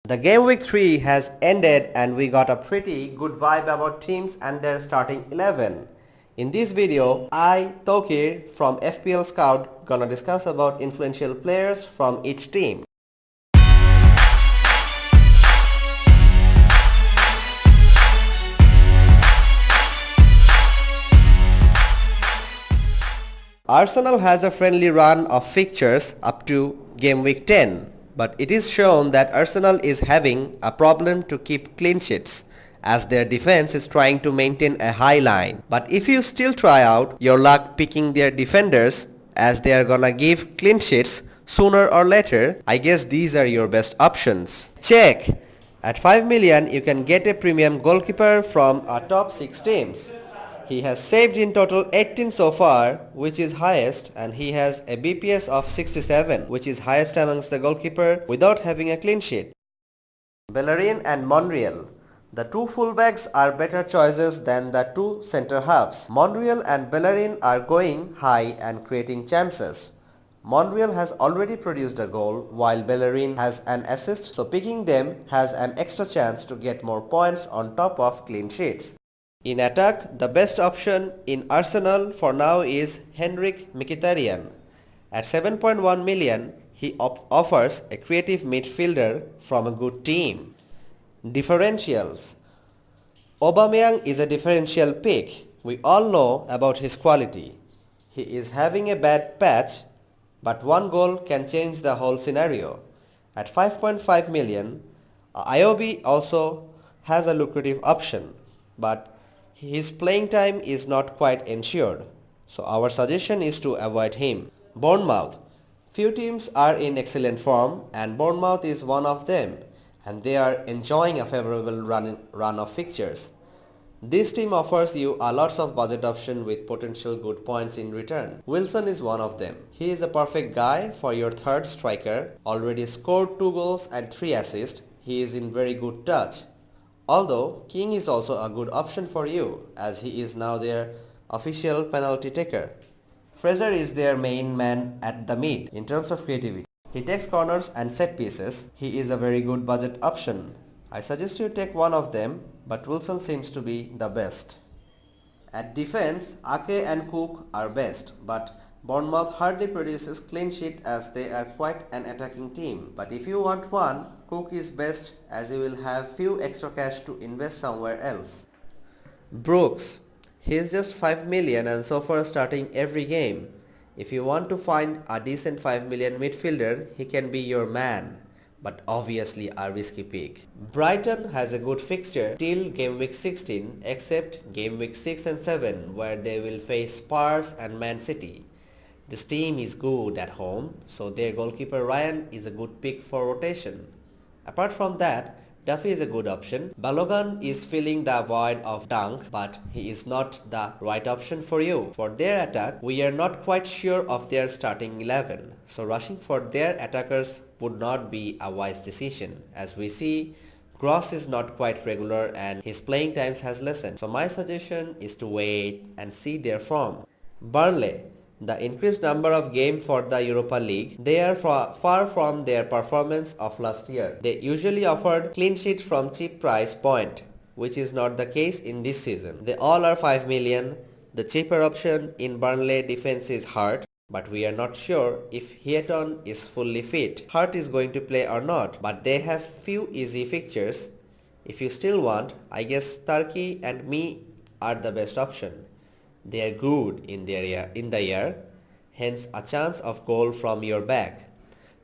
The game week 3 has ended and we got a pretty good vibe about teams and their starting 11. In this video, I, Tokir from FPL Scout gonna discuss about influential players from each team. Arsenal has a friendly run of fixtures up to game week 10, but it is shown that Arsenal is having a problem to keep clean sheets as their defense is trying to maintain a high line. But if you still try out your luck picking their defenders as they are gonna give clean sheets sooner or later, I guess these are your best options. Check! At 5 million you can get a premium goalkeeper from our top 6 teams. He has saved in total 18 so far, which is highest, and he has a BPS of 67, which is highest amongst the goalkeeper without having a clean sheet. Bellerin and Monreal. The two fullbacks are better choices than the two centre halves. Monreal and Bellerin are going high and creating chances. Monreal has already produced a goal while Bellerin has an assist, so picking them has an extra chance to get more points on top of clean sheets. In attack, the best option in Arsenal for now is Henrik Mkhitaryan. At 7.1 million, he offers a creative midfielder from a good team. Differentials. Aubameyang is a differential pick. We all know about his quality. He is having a bad patch, but one goal can change the whole scenario. At 5.5 million, Iobi also has a lucrative option, but his playing time is not quite ensured, so our suggestion is to avoid him. Bournemouth. Few teams are in excellent form and Bournemouth is one of them, and they are enjoying a favorable run of fixtures. This team offers you a lots of budget option with potential good points in return. Wilson is one of them. He is a perfect guy for your third striker, already scored 2 goals and 3 assists. He is in very good touch. Although King is also a good option for you as he is now their official penalty taker. Fraser is their main man at the mid in terms of creativity. He takes corners and set pieces. He is a very good budget option. I suggest you take one of them, but Wilson seems to be the best. At defense, Ake and Cook are best, but Bournemouth hardly produces clean sheet as they are quite an attacking team. But if you want one, Cook is best as you will have few extra cash to invest somewhere else. Brooks. He is just 5 million and so far starting every game. If you want to find a decent 5 million midfielder, he can be your man, but obviously a risky pick. Brighton has a good fixture till game week 16 except game week 6 and 7 where they will face Spurs and Man City. This team is good at home, so their goalkeeper Ryan is a good pick for rotation. Apart from that, Duffy is a good option. Balogun is filling the void of Dunk, but he is not the right option for you. For their attack, we are not quite sure of their starting 11, so rushing for their attackers would not be a wise decision. As we see, Gross is not quite regular and his playing times has lessened, so my suggestion is to wait and see their form. Burnley. The increased number of games for the Europa League, they are far from their performance of last year. They usually offered clean sheets from cheap price point, which is not the case in this season. They all are 5 million. The cheaper option in Burnley defense is Hart, but we are not sure if Heaton is fully fit. Hart is going to play or not, but they have few easy fixtures. If you still want, I guess Turkey and me are the best option. They are good in the year, hence a chance of goal from your back.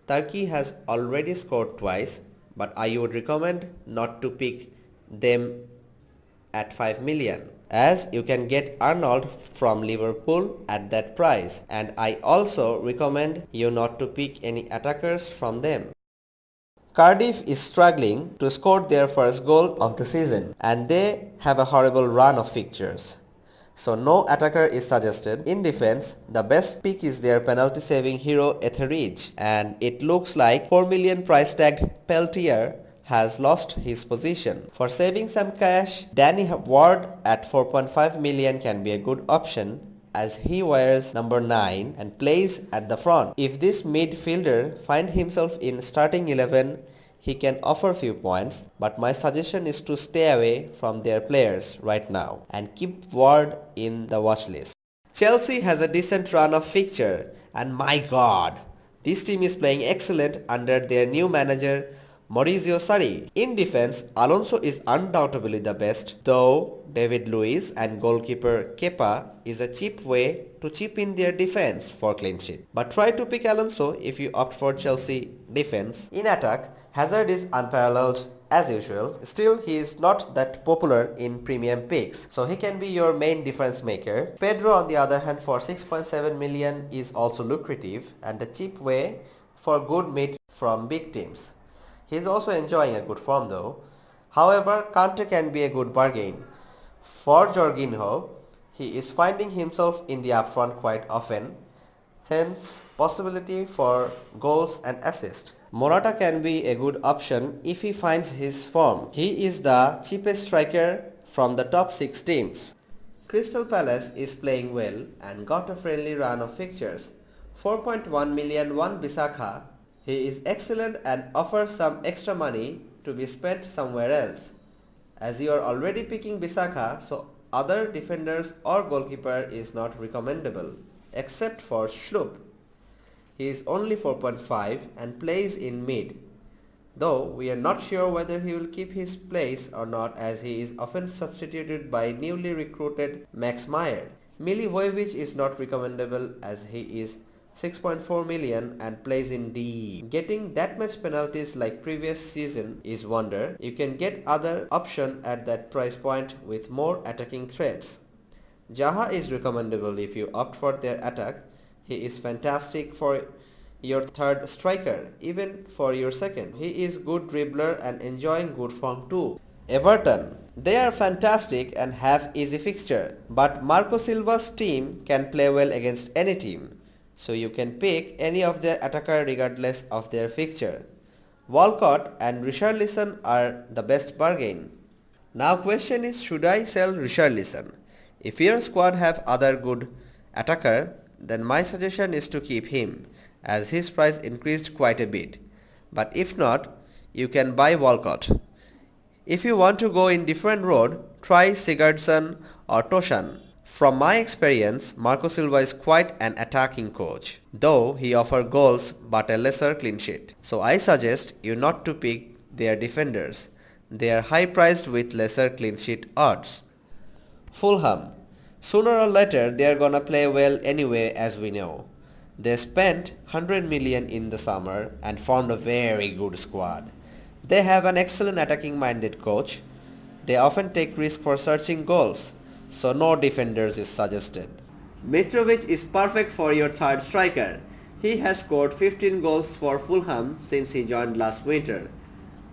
Turkey has already scored twice, but I would recommend not to pick them at 5 million as you can get Arnold from Liverpool at that price, and I also recommend you not to pick any attackers from them. Cardiff is struggling to score their first goal of the season and they have a horrible run of fixtures. So no attacker is suggested. In defense, the best pick is their penalty saving hero Etheridge, and it looks like 4 million price tagged Peltier has lost his position. For saving some cash, Danny Ward at 4.5 million can be a good option as he wears number 9 and plays at the front. If this midfielder finds himself in starting 11, he can offer few points, but my suggestion is to stay away from their players right now and keep Ward in the watch list. Chelsea has a decent run of fixture, and my god, this team is playing excellent under their new manager Maurizio Sarri. In defense, Alonso is undoubtedly the best, though David Luiz and goalkeeper Kepa is a cheap way to chip in their defense for clean sheet. But try to pick Alonso if you opt for Chelsea defense. In attack, Hazard is unparalleled as usual. Still, he is not that popular in premium picks, so he can be your main difference maker. Pedro, on the other hand, for 6.7 million is also lucrative and a cheap way for good mid from big teams. He is also enjoying a good form though. However, Kante can be a good bargain. For Jorginho, he is finding himself in the upfront quite often, hence possibility for goals and assists. Morata can be a good option if he finds his form. He is the cheapest striker from the top 6 teams. Crystal Palace is playing well and got a friendly run of fixtures. 4.1 million Wan-Bissaka. He is excellent and offers some extra money to be spent somewhere else. As you are already picking Bissaka, so other defenders or goalkeeper is not recommendable, except for Schlupp. He is only 4.5 and plays in mid, though we are not sure whether he will keep his place or not, as he is often substituted by newly recruited Max Meyer. Milivojevic is not recommendable as he is 6.4 million and plays in D. Getting that much penalties like previous season is wonder. You can get other option at that price point with more attacking threats. Zaha is recommendable if you opt for their attack. He is fantastic for your third striker, even for your second. He is good dribbler and enjoying good form too. Everton. They are fantastic and have easy fixture, but Marco Silva's team can play well against any team. So you can pick any of their attacker regardless of their fixture. Walcott and Richarlison are the best bargain. Now question is, should I sell Richarlison? If your squad have other good attacker, then my suggestion is to keep him, as his price increased quite a bit. But if not, you can buy Walcott. If you want to go in different road, try Sigurdsson or Toshan. From my experience, Marco Silva is quite an attacking coach, though he offers goals but a lesser clean sheet. So I suggest you not to pick their defenders. They are high priced with lesser clean sheet odds. Fulham. Sooner or later they are gonna play well anyway, as we know. They spent 100 million in the summer and found a very good squad. They have an excellent attacking minded coach. They often take risk for searching goals, so no defenders is suggested. Mitrovic is perfect for your third striker. He has scored 15 goals for Fulham since he joined last winter.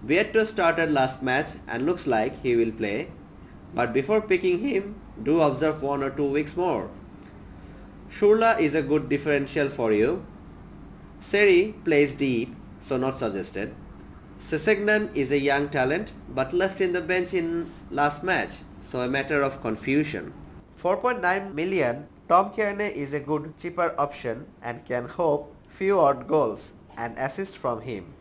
Vieto started last match and looks like he will play, but before picking him, do observe 1 or 2 weeks more. Shurla is a good differential for you. Seri plays deep, so not suggested. Sessegnon is a young talent but left in the bench in last match, so a matter of confusion. 4.9 million, Tom Kearney is a good cheaper option and can hope few odd goals and assists from him,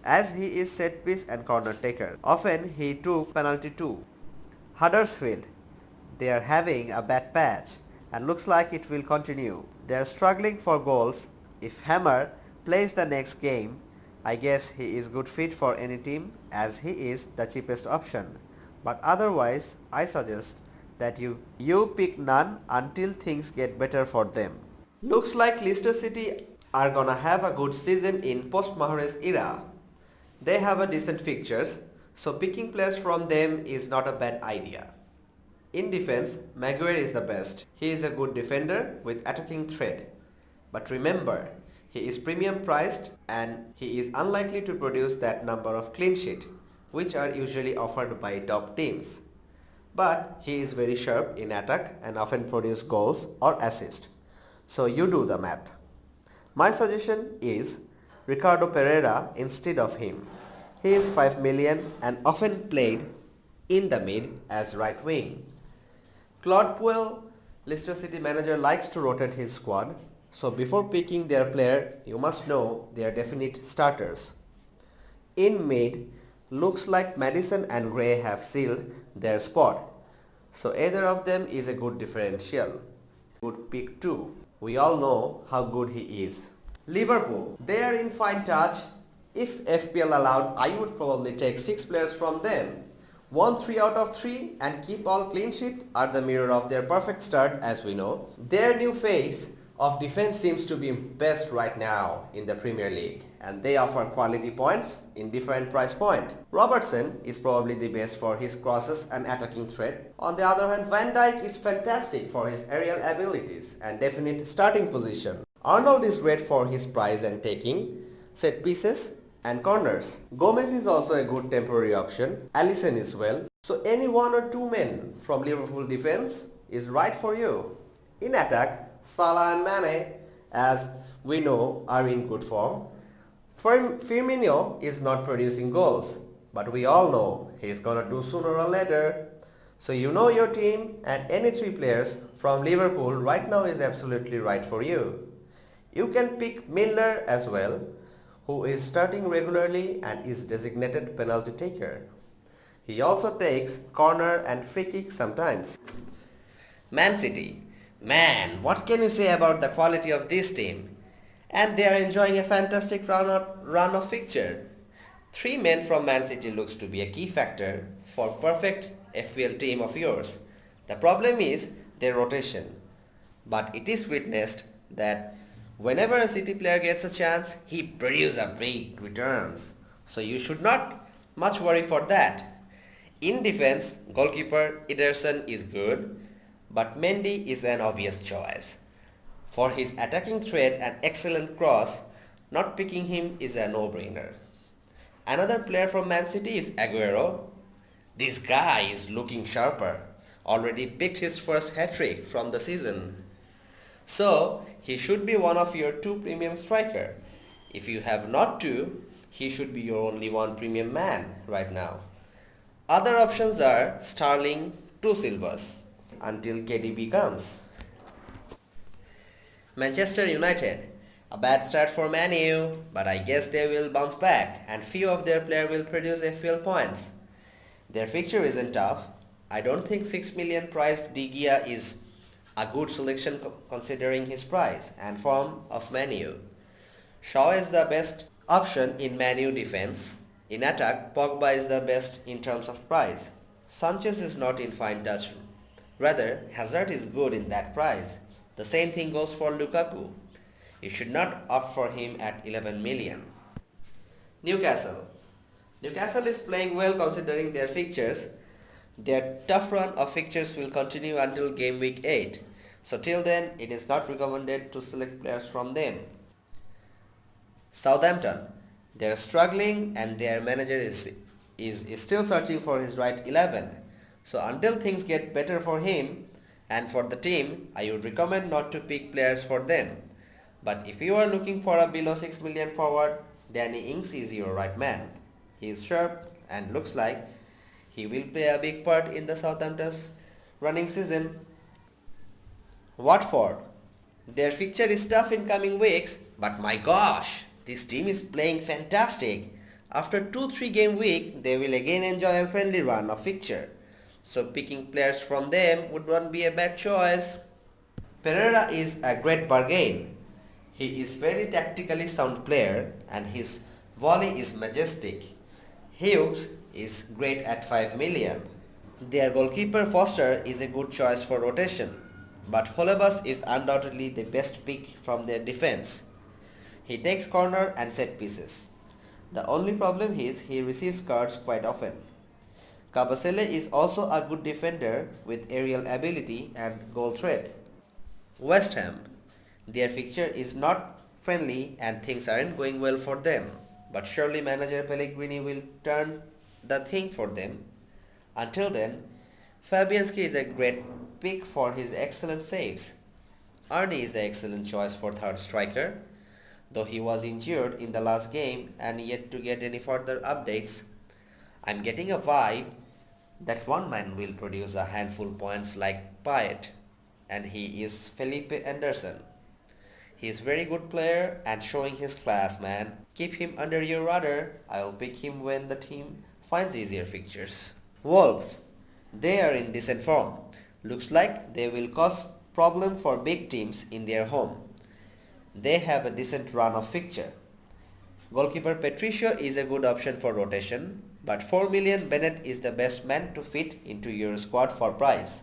as he is set piece and corner taker. Often he took penalty too. Huddersfield. They are having a bad patch and looks like it will continue. They are struggling for goals. If Hammer plays the next game, I guess he is good fit for any team, as he is the cheapest option. But otherwise, I suggest that you pick none until things get better for them. Looks like Leicester City are gonna have a good season in post-Mahrez era. They have a decent fixtures, so picking players from them is not a bad idea. In defense, Maguire is the best. He is a good defender with attacking threat. But remember, he is premium priced and he is unlikely to produce that number of clean sheet, which are usually offered by top teams. But he is very sharp in attack and often produce goals or assists. So you do the math. My suggestion is Ricardo Pereira instead of him. He is 5 million and often played in the mid as right wing. Claude Puel, Leicester City manager, likes to rotate his squad, so before picking their player, you must know their definite starters. In mid, looks like Madison and Gray have sealed their spot. So either of them is a good differential. Good pick too. We all know how good he is. Liverpool, they are in fine touch. If FPL allowed, I would probably take 6 players from them. 1 3 out of 3 and keep all clean sheet are the mirror of their perfect start, as we know. Their new face of defense seems to be best right now in the Premier League, and they offer quality points in different price point. Robertson is probably the best for his crosses and attacking threat. On the other hand, Van Dijk is fantastic for his aerial abilities and definite starting position. Arnold is great for his price and taking set pieces and corners. Gomez is also a good temporary option. Alisson is well. So any one or two men from Liverpool defense is right for you. In attack, Salah and Mane, as we know, are in good form. Firmino is not producing goals, but we all know he's gonna do sooner or later. So you know your team, and any 3 players from Liverpool right now is absolutely right for you. You can pick Milner as well, who is starting regularly and is designated penalty taker. He also takes corner and free kick sometimes. Man City. Man, what can you say about the quality of this team? And they are enjoying a fantastic run of fixture. 3 men from Man City looks to be a key factor for perfect FPL team of yours. The problem is their rotation. But it is witnessed that whenever a City player gets a chance, he produces a big returns. So you should not much worry for that. In defense, goalkeeper Ederson is good, but Mendy is an obvious choice. For his attacking threat and excellent cross, not picking him is a no-brainer. Another player from Man City is Aguero. This guy is looking sharper. Already picked his first hat-trick from the season. So, he should be one of your 2 premium striker. If you have not 2, he should be your only 1 premium man right now. Other options are Sterling, 2 silvers, until KDB comes. Manchester United. A bad start for Man U, but I guess they will bounce back and few of their players will produce FPL points. Their fixture isn't tough. I don't think 6 million priced De Gea is a good selection considering his price and form of Man U. Shaw is the best option in Man U defense. In attack, Pogba is the best in terms of price. Sanchez is not in fine touch. Rather, Hazard is good in that price. The same thing goes for Lukaku. You should not opt for him at 11 million. Newcastle. Newcastle is playing well considering their fixtures. Their tough run of fixtures will continue until game week 8. So till then, it is not recommended to select players from them. Southampton. They are struggling and their manager is still searching for his right 11. So until things get better for him and for the team, I would recommend not to pick players for them. But if you are looking for a below 6 million forward, Danny Ings is your right man. He is sharp and looks like he will play a big part in the Southampton's running season. Watford. Their fixture is tough in coming weeks, but my gosh, this team is playing fantastic. After 2-3 game week, they will again enjoy a friendly run of fixture. So picking players from them would not be a bad choice. Pereira is a great bargain. He is very tactically sound player and his volley is majestic. Hughes is great at 5 million. Their goalkeeper Foster is a good choice for rotation, but Holebas is undoubtedly the best pick from their defense. He takes corner and set pieces. The only problem is he receives cards quite often. Kabasele is also a good defender with aerial ability and goal threat. West Ham. Their fixture is not friendly and things aren't going well for them, but surely manager Pellegrini will turn the thing for them. Until then, Fabianski is a great pick for his excellent saves. Arnie is an excellent choice for third striker, though he was injured in the last game and yet to get any further updates. I'm getting a vibe that one man will produce a handful points like Payet, and he is Felipe Anderson. He is very good player and showing his class, man. Keep him under your radar. I'll pick him when the team finds easier fixtures. Wolves. They are in decent form. Looks like they will cause problem for big teams in their home. They have a decent run of fixture. Goalkeeper Patricio is a good option for rotation, but 4 million Bennett is the best man to fit into your squad for price.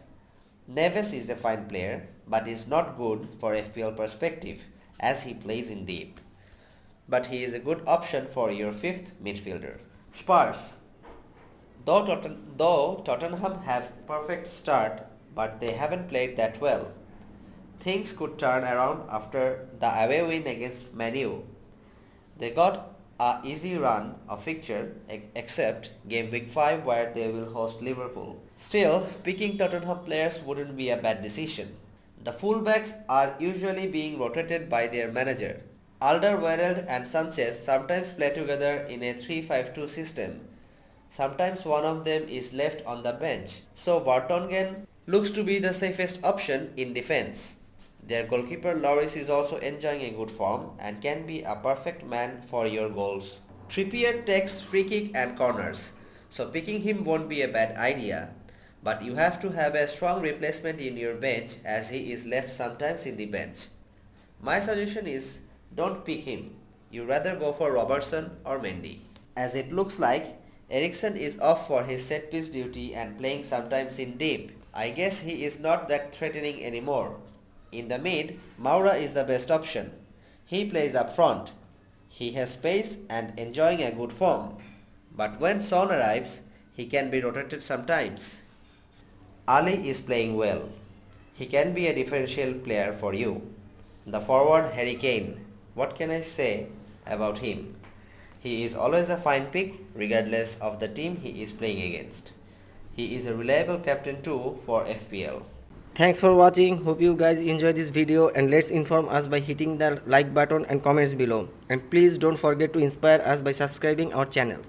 Neves is a fine player, but is not good for FPL perspective as he plays in deep. But he is a good option for your fifth midfielder. Spurs. Though Tottenham have perfect start, but they haven't played that well. Things could turn around after the away win against Man U. They got a easy run of fixture except game week 5 where they will host Liverpool. Still, picking Tottenham players wouldn't be a bad decision. The fullbacks are usually being rotated by their manager. Alderweireld and Sanchez sometimes play together in a 3-5-2 system. Sometimes one of them is left on the bench. So Vertonghen looks to be the safest option in defense. Their goalkeeper Lloris is also enjoying a good form and can be a perfect man for your goals. Trippier takes free kick and corners, so picking him won't be a bad idea. But you have to have a strong replacement in your bench as he is left sometimes in the bench. My suggestion is don't pick him. You rather go for Robertson or Mendy. As it looks like Eriksen is off for his set piece duty and playing sometimes in deep. I guess he is not that threatening anymore. In the mid, Maura is the best option. He plays up front. He has space and enjoying a good form. But when Son arrives, he can be rotated sometimes. Ali is playing well. He can be a differential player for you. The forward Harry Kane. What can I say about him? He is always a fine pick regardless of the team he is playing against. He is a reliable captain too for FPL. Thanks for watching. Hope you guys enjoy this video, and let's inform us by hitting the like button and comments below. And please don't forget to inspire us by subscribing our channel.